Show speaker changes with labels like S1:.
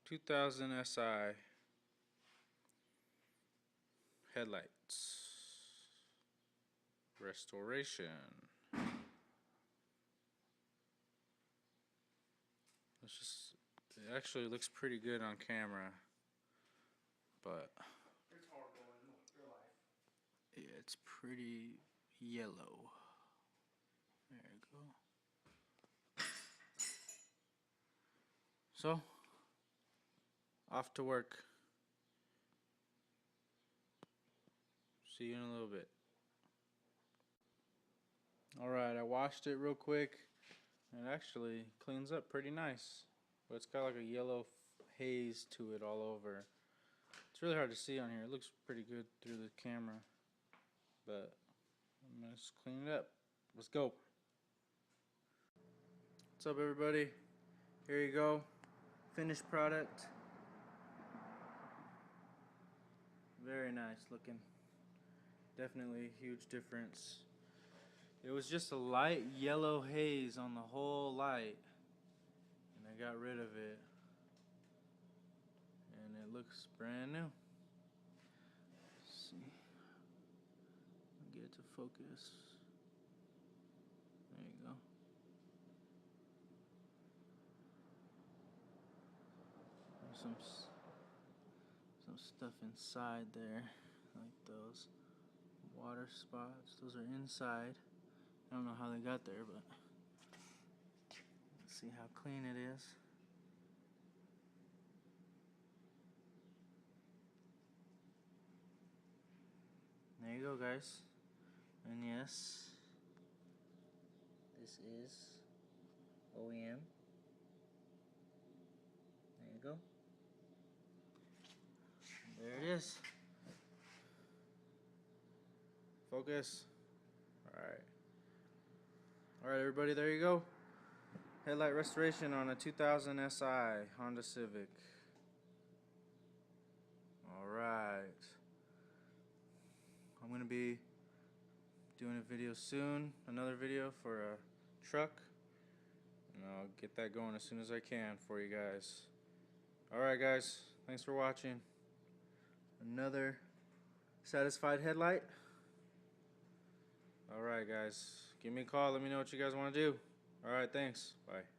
S1: 2000 SI headlights restoration. It actually looks pretty good on camera, but
S2: it's horrible in real life.
S1: Yeah, it's pretty yellow. There you go. So, off to work. See you in a little bit. Alright, I washed it real quick. It actually cleans up pretty nice. But it's got like a yellow haze to it all over. It's really hard to see on here. It looks pretty good through the camera. But I'm going to just clean it up. Let's go. What's up, everybody? Here you go. Finished product. Very nice looking. Definitely a huge difference. It was just a light yellow haze on the whole light, and I got rid of it, and it looks brand new. Let's see. I'll get it to focus. There you go. There's some stuff inside there, like those water spots. Those are inside. I don't know how they got there, but let's see how clean it is. There you go, guys. And yes, this is OEM. There you go. There it is. Focus. Alright. Alright, everybody, there you go. Headlight restoration on a 2000 SI Honda Civic. Alright. I'm going to be doing a video soon. Another video for a truck. And I'll get that going as soon as I can for you guys. Alright, guys. Thanks for watching. Another satisfied headlight. Alright, guys. Give me a call. Let me know what you guys want to do. Alright, thanks. Bye.